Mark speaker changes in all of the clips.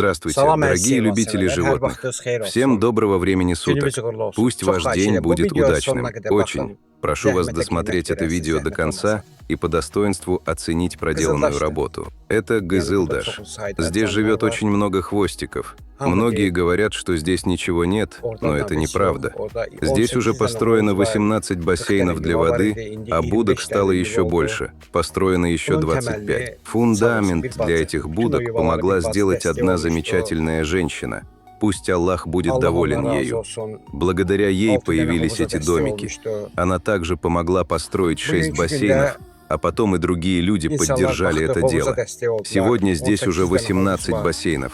Speaker 1: Здравствуйте,
Speaker 2: Salam
Speaker 1: дорогие
Speaker 2: əziz
Speaker 1: любители
Speaker 2: heyvanseverlər, hər
Speaker 1: животных.
Speaker 2: vaxtınız xeyir
Speaker 1: Всем
Speaker 2: olsun.
Speaker 1: доброго времени суток.
Speaker 2: Gününüz uğurlu olsun.
Speaker 1: Пусть
Speaker 2: Çox
Speaker 1: ваш
Speaker 2: xahiş
Speaker 1: день
Speaker 2: edirəm, bu
Speaker 1: будет
Speaker 2: videoya
Speaker 1: удачным.
Speaker 2: sonuna qədər
Speaker 1: Очень.
Speaker 2: baxın.
Speaker 1: Прошу вас
Speaker 2: Zəhmətə
Speaker 1: досмотреть
Speaker 2: qiymət
Speaker 1: это
Speaker 2: verəsiniz,
Speaker 1: видео до
Speaker 2: zəhmət
Speaker 1: конца
Speaker 2: olmasa.
Speaker 1: и по достоинству оценить проделанную
Speaker 2: Кызылдаш.
Speaker 1: работу. Это
Speaker 2: Yəni, burada
Speaker 1: Гызылдаш.
Speaker 2: çoxlu sayda
Speaker 1: Здесь
Speaker 2: canlılar
Speaker 1: живет
Speaker 2: var.
Speaker 1: очень много хвостиков.
Speaker 2: Hamı
Speaker 1: Многие
Speaker 2: deyir,
Speaker 1: говорят, что здесь ничего нет,
Speaker 2: orada
Speaker 1: но
Speaker 2: da
Speaker 1: это
Speaker 2: heç
Speaker 1: неправда.
Speaker 2: yox, orada
Speaker 1: Здесь
Speaker 2: 18
Speaker 1: уже
Speaker 2: dənə
Speaker 1: построено
Speaker 2: hovuz var,
Speaker 1: 18 бассейнов
Speaker 2: 40
Speaker 1: для
Speaker 2: dənə yuva var
Speaker 1: воды,
Speaker 2: idi, indi
Speaker 1: а
Speaker 2: 25
Speaker 1: будок стало
Speaker 2: dənə
Speaker 1: еще
Speaker 2: yuva oldu.
Speaker 1: больше. Построено еще
Speaker 2: Bunun
Speaker 1: 25.
Speaker 2: təməlli
Speaker 1: Фундамент
Speaker 2: sağ olsun bir
Speaker 1: для
Speaker 2: bacı.
Speaker 1: этих
Speaker 2: Bütün o
Speaker 1: будок
Speaker 2: yuvaları
Speaker 1: помогла
Speaker 2: bir bacı
Speaker 1: сделать
Speaker 2: dəstək
Speaker 1: одна
Speaker 2: olmuşdu.
Speaker 1: замечательная женщина. Пусть Аллах будет
Speaker 2: Allah
Speaker 1: доволен
Speaker 2: ondan razı
Speaker 1: ею.
Speaker 2: olsun.
Speaker 1: Благодаря ей
Speaker 2: 6 dənə
Speaker 1: появились
Speaker 2: hovuza
Speaker 1: эти
Speaker 2: dəstək
Speaker 1: домики.
Speaker 2: olmuşdu.
Speaker 1: Она также помогла построить 6
Speaker 2: Bugünkü
Speaker 1: бассейнов,
Speaker 2: gündə
Speaker 1: а потом и другие люди
Speaker 2: insanlar
Speaker 1: поддержали
Speaker 2: baxdı,
Speaker 1: это
Speaker 2: hovuza
Speaker 1: дело.
Speaker 2: dəstək oldular.
Speaker 1: Сегодня здесь
Speaker 2: 18
Speaker 1: уже
Speaker 2: dənə hovuz
Speaker 1: 18
Speaker 2: var.
Speaker 1: бассейнов.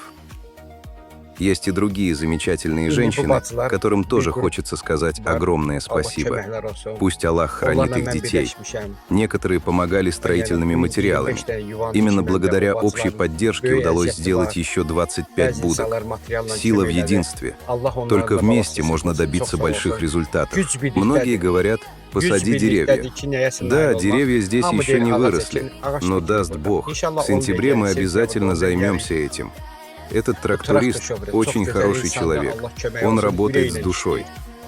Speaker 1: Есть и другие замечательные
Speaker 2: İndi bu
Speaker 1: женщины,
Speaker 2: bacılar
Speaker 1: которым тоже
Speaker 2: bir qrup
Speaker 1: хочется сказать
Speaker 2: var.
Speaker 1: огромное
Speaker 2: Allah
Speaker 1: спасибо.
Speaker 2: köməklər olsun.
Speaker 1: Пусть Аллах хранит
Speaker 2: Onlarla
Speaker 1: их
Speaker 2: mən
Speaker 1: детей.
Speaker 2: birləşmişəm.
Speaker 1: Некоторые помогали строительными
Speaker 2: Yəni,
Speaker 1: материалами.
Speaker 2: 25 dənə yuvanın
Speaker 1: Именно
Speaker 2: içindən də
Speaker 1: благодаря
Speaker 2: bu
Speaker 1: общей
Speaker 2: bacıların
Speaker 1: поддержке
Speaker 2: böyük
Speaker 1: удалось
Speaker 2: əziyyəti
Speaker 1: сделать
Speaker 2: var.
Speaker 1: еще 25
Speaker 2: Bəzi
Speaker 1: будок.
Speaker 2: insanlar materialla
Speaker 1: Сила в
Speaker 2: kömək elədi.
Speaker 1: единстве.
Speaker 2: Allah onların
Speaker 1: Только
Speaker 2: da
Speaker 1: вместе
Speaker 2: balasını
Speaker 1: можно
Speaker 2: sıxmasın.
Speaker 1: добиться
Speaker 2: Çox sağ
Speaker 1: больших
Speaker 2: olsun.
Speaker 1: результатов.
Speaker 2: Güc birlikdədir.
Speaker 1: Многие говорят, посади
Speaker 2: Güc
Speaker 1: деревья.
Speaker 2: birlikdədir ki, nəyəsə nail
Speaker 1: Да,
Speaker 2: olmaq.
Speaker 1: деревья здесь
Speaker 2: Hamı
Speaker 1: еще
Speaker 2: deyir,
Speaker 1: не
Speaker 2: ağac
Speaker 1: выросли,
Speaker 2: əkin, ağac
Speaker 1: но
Speaker 2: bitir
Speaker 1: даст
Speaker 2: burada.
Speaker 1: Бог,
Speaker 2: İnşallah
Speaker 1: в сентябре
Speaker 2: olmayacaq,
Speaker 1: мы
Speaker 2: sentyabrda
Speaker 1: обязательно
Speaker 2: olmayacaq.
Speaker 1: займемся этим. Этот
Speaker 2: Traktor
Speaker 1: тракторист
Speaker 2: şoförü,
Speaker 1: очень
Speaker 2: çox gözəl
Speaker 1: хороший
Speaker 2: insandır,
Speaker 1: человек.
Speaker 2: Allah kömək
Speaker 1: Он
Speaker 2: olsun,
Speaker 1: работает с
Speaker 2: ürəklə
Speaker 1: душой.
Speaker 2: işləyir.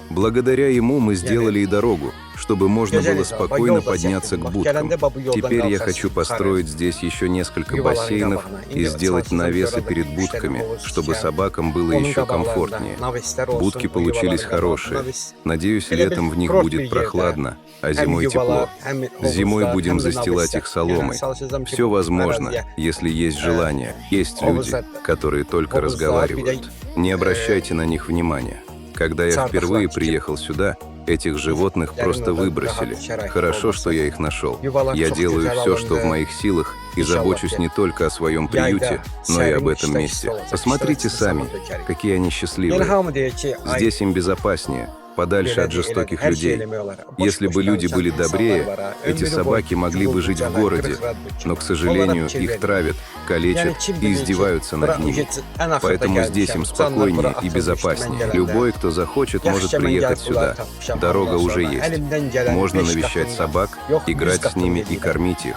Speaker 1: Благодаря ему мы сделали и дорогу, чтобы можно
Speaker 2: Gözəl
Speaker 1: было
Speaker 2: insan, bax,
Speaker 1: спокойно
Speaker 2: yol da
Speaker 1: подняться
Speaker 2: çəkdim.
Speaker 1: к
Speaker 2: Bax,
Speaker 1: будкам.
Speaker 2: gələndə bax, bu yoldan
Speaker 1: Теперь я
Speaker 2: qalxasın,
Speaker 1: хочу
Speaker 2: yuxarı.
Speaker 1: построить здесь еще несколько
Speaker 2: Yuvaların
Speaker 1: бассейнов
Speaker 2: qabağına.
Speaker 1: и
Speaker 2: İndi
Speaker 1: сделать
Speaker 2: çalışsın,
Speaker 1: навесы
Speaker 2: orada
Speaker 1: перед
Speaker 2: üç dənə
Speaker 1: будками,
Speaker 2: hovuz
Speaker 1: чтобы
Speaker 2: tikəm.
Speaker 1: собакам было
Speaker 2: Onun
Speaker 1: еще
Speaker 2: qabaqlarında
Speaker 1: комфортнее.
Speaker 2: naveslər olsun,
Speaker 1: Будки
Speaker 2: o
Speaker 1: получились
Speaker 2: yuvaların
Speaker 1: хорошие.
Speaker 2: qabağında naves.
Speaker 1: Надеюсь,
Speaker 2: Elə bil
Speaker 1: летом в них
Speaker 2: kurort bir
Speaker 1: будет
Speaker 2: yerdə
Speaker 1: прохладно, а
Speaker 2: həm
Speaker 1: зимой тепло.
Speaker 2: yuvalar, həm
Speaker 1: Зимой
Speaker 2: hovuzlar,
Speaker 1: будем
Speaker 2: həm də
Speaker 1: застилать
Speaker 2: naveslər.
Speaker 1: их соломой.
Speaker 2: Yəni, çalışacağım ki,
Speaker 1: Все
Speaker 2: bu
Speaker 1: возможно,
Speaker 2: əraziyə
Speaker 1: если есть желание. Есть люди,
Speaker 2: hovuzlar-
Speaker 1: которые только
Speaker 2: hovuzlar, bir də,
Speaker 1: разговаривают. Не обращайте на них внимания. Когда я
Speaker 2: Цардахlar
Speaker 1: впервые
Speaker 2: tikib,
Speaker 1: приехал сюда, этих животных
Speaker 2: Yarın
Speaker 1: просто
Speaker 2: orada
Speaker 1: выбросили.
Speaker 2: rahat şərait
Speaker 1: Хорошо,
Speaker 2: olmasa.
Speaker 1: что я их нашел.
Speaker 2: Yuvalar
Speaker 1: Я
Speaker 2: çox
Speaker 1: делаю
Speaker 2: gözəl
Speaker 1: все, что в
Speaker 2: alındı.
Speaker 1: моих силах, и
Speaker 2: İnşallah
Speaker 1: забочусь
Speaker 2: ki,
Speaker 1: не только о своем приюте, но и об этом месте. Посмотрите сами, какие они
Speaker 2: Yəni
Speaker 1: счастливые.
Speaker 2: hamı deyir ki, ay,
Speaker 1: Здесь им безопаснее, подальше от
Speaker 2: belədir,
Speaker 1: жестоких
Speaker 2: elədir, hər şey
Speaker 1: людей.
Speaker 2: eləmək olar. Boş-boş
Speaker 1: Если бы люди
Speaker 2: danışan
Speaker 1: были
Speaker 2: insanlar
Speaker 1: добрее,
Speaker 2: var ha.
Speaker 1: эти
Speaker 2: Ömrü
Speaker 1: собаки
Speaker 2: boyu
Speaker 1: могли бы жить в
Speaker 2: çubuqlucalar,
Speaker 1: городе,
Speaker 2: qırıq-qırıq
Speaker 1: но, к сожалению,
Speaker 2: fikir
Speaker 1: их
Speaker 2: verin.
Speaker 1: травят, калечат
Speaker 2: Yəni kim
Speaker 1: и
Speaker 2: bilir ki,
Speaker 1: издеваются
Speaker 2: bura
Speaker 1: над ними.
Speaker 2: ücretsiz, ən axırda
Speaker 1: Поэтому здесь
Speaker 2: gəlmişəm.
Speaker 1: им
Speaker 2: Canlar bura
Speaker 1: спокойнее и
Speaker 2: atılmışdı mən
Speaker 1: безопаснее.
Speaker 2: gələndə.
Speaker 1: Любой, кто захочет, может
Speaker 2: Yaxşı, mən
Speaker 1: приехать
Speaker 2: gəlib bunları
Speaker 1: сюда.
Speaker 2: tapmışam.
Speaker 1: Дорога
Speaker 2: Ondan
Speaker 1: уже
Speaker 2: sonra
Speaker 1: есть.
Speaker 2: əlimdən gələn
Speaker 1: Можно
Speaker 2: 5
Speaker 1: навещать
Speaker 2: qatından,
Speaker 1: собак,
Speaker 2: yox, 100
Speaker 1: играть с ними и
Speaker 2: qatını
Speaker 1: кормить их.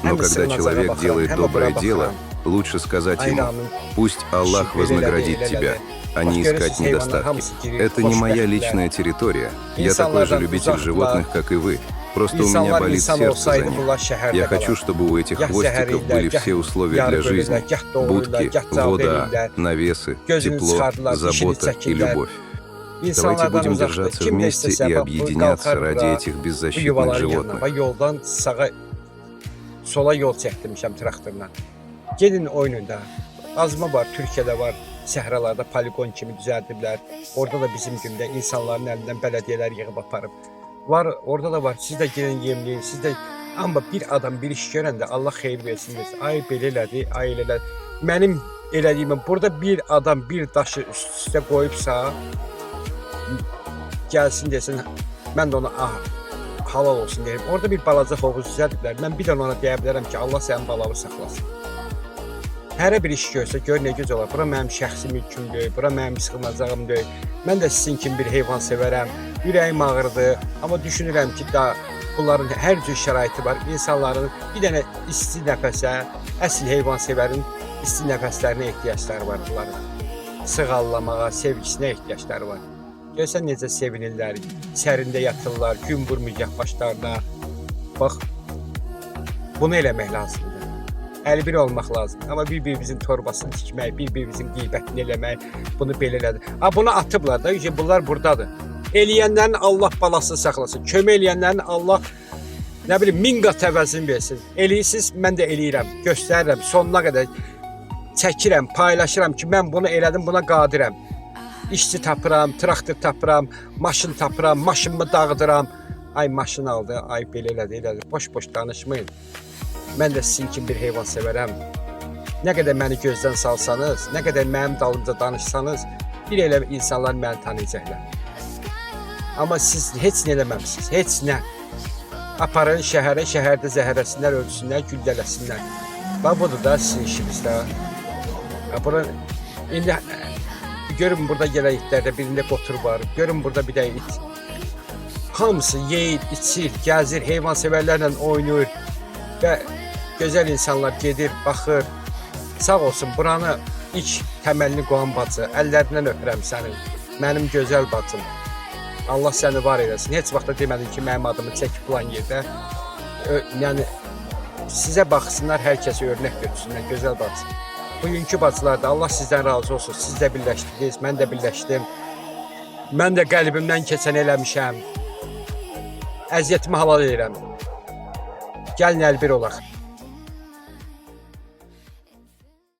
Speaker 1: Но
Speaker 2: Həm
Speaker 1: когда
Speaker 2: sığınacağa
Speaker 1: человек
Speaker 2: baxıram,
Speaker 1: делает
Speaker 2: həm
Speaker 1: доброе
Speaker 2: bura
Speaker 1: дело,
Speaker 2: baxıram.
Speaker 1: лучше сказать ему:
Speaker 2: Ayranın
Speaker 1: пусть Аллах
Speaker 2: şükür
Speaker 1: вознаградит
Speaker 2: elədi,
Speaker 1: тебя,
Speaker 2: elədi.
Speaker 1: а не
Speaker 2: Bax,
Speaker 1: искать
Speaker 2: görürsünüz, heyvanlar
Speaker 1: недостатки.
Speaker 2: hamısı girir,
Speaker 1: Это не моя
Speaker 2: xoşbəxtlər.
Speaker 1: личная территория. Я такой же
Speaker 2: İnsanlardan
Speaker 1: любитель
Speaker 2: uzaqlar.
Speaker 1: животных, как и вы. Просто у меня
Speaker 2: İnsanlar
Speaker 1: болит
Speaker 2: insan
Speaker 1: сердце за
Speaker 2: olsaydı
Speaker 1: них.
Speaker 2: bunlar şəhərdə
Speaker 1: Я хочу,
Speaker 2: qalar.
Speaker 1: чтобы у этих
Speaker 2: Gah
Speaker 1: хвостиков
Speaker 2: zəhər
Speaker 1: были
Speaker 2: ellər,
Speaker 1: все
Speaker 2: gah
Speaker 1: условия
Speaker 2: yar
Speaker 1: для
Speaker 2: bölürlər,
Speaker 1: жизни.
Speaker 2: gah doğrayırlar,
Speaker 1: Будки,
Speaker 2: gah cavab
Speaker 1: вода,
Speaker 2: verirlər.
Speaker 1: навесы,
Speaker 2: Gözünü
Speaker 1: тепло,
Speaker 2: çıxardılar, dişini
Speaker 1: забота и
Speaker 2: çəkirlər.
Speaker 1: любовь. Давайте
Speaker 2: İnsanlardan
Speaker 1: будем
Speaker 2: uzaqdır.
Speaker 1: держаться
Speaker 2: Kim nə
Speaker 1: вместе
Speaker 2: istəsə,
Speaker 1: и
Speaker 2: bax, bu
Speaker 1: объединяться
Speaker 2: qalxar
Speaker 1: ради
Speaker 2: bura,
Speaker 1: этих
Speaker 2: bu
Speaker 1: беззащитных
Speaker 2: yuvaların yanına.
Speaker 1: животных.
Speaker 2: Bax, yoldan sağa, sola yol çəkdirmişəm traktorla. Gedin oynayın da. Azma var, Türkiyədə var. Səhralarda poligon kimi düzəldiblər. Orada da bizim gündə insanların əlindən bələdiyyələr yığıb aparıb. Var, orada da var. Siz də gedin yemləyin, siz də. Amma bir adam bir iş görəndə Allah xeyir versin desin. Ay belə elədi, ay elə elədi. Mənim elədiyimə burada bir adam bir daşı üst-üstə qoyubsa, gəlsin desin, mən də ona halal olsun deyim. Orada bir balaca hovuz düzəldiblər. Mən bir də ona deyə bilərəm ki, Allah sənin balanı saxlasın. Hərə bir iş görsə, gör nə göz olar. Bura mənim şəxsi mülkümdür, bura mənim sığınacağımdır. Mən də sizin kimi bir heyvan sevərəm. Ürəyim ağrıdır, amma düşünürəm ki, da bunların hər cür şəraiti var. İnsanların bir dənə isti nəfəsə, əsl heyvan sevərin isti nəfəslərinə ehtiyacları var bunların. Sığallamağa, sevgisinə ehtiyacları var. Görsən necə sevinirlər, sərində yatırlar, gün vurmayacaq başlarına. Bax, bunu eləmək lazımdır. Əlbir olmaq lazımdır. Amma bir-birimizin torbasını tikmək, bir-birimizin qeybətini eləmək, bunu belə elədir. Bunu atıblar da, bunlar buradadır. Eləyənlərin Allah balasını saxlasın. Kömək eləyənlərin Allah, nə bilim, 1000 qat əvəzini versin. Eləyirsiniz, mən də eləyirəm, göstərirəm, sonuna qədər çəkirəm, paylaşıram ki, mən bunu elədim, buna qadirəm. İşçi tapıram, traktor tapıram, maşın tapıram, maşınımı dağıdıram. Ay maşın aldı, ay belə elədi, elədi. Boş-boş danışmayın. Mən də sizin kimi bir heyvan sevərəm. Nə qədər məni gözdən salsanız, nə qədər mənim dalımca danışsanız, bir elə insanlar məni tanıyacaqlar. Amma siz heç nə eləməmişsiniz, heç nə. Aparın şəhərə, şəhərdə zəhərləsinlər, ölsünlər, güldələsinlər. Bax, budur da sizin işinizdə. Bura, indi görün burada gələn itlərdə birində qotur var, görün burada bir də it. Hamısı yeyir, içir, gəzir, heyvan sevərlərlə oynayır və gözəl insanlar gedir, baxır. Sağ olsun, buranı ilk təməlini qoyan bacı, əllərindən öpürəm səni. Mənim gözəl bacım. Allah səni var eləsin. Heç vaxt da demədin ki, mənim adımı çəkib filan yerdə. Yəni sizə baxsınlar, hər kəsə örnək götürsünlər, gözəl bacı. Bugünkü bacılar da Allah sizdən razı olsun. Siz də birləşdiniz, mən də birləşdim. Mən də qəlbimdən keçən eləmişəm. Əziyyətimi halal edirəm. Gəlin əlbir olaq.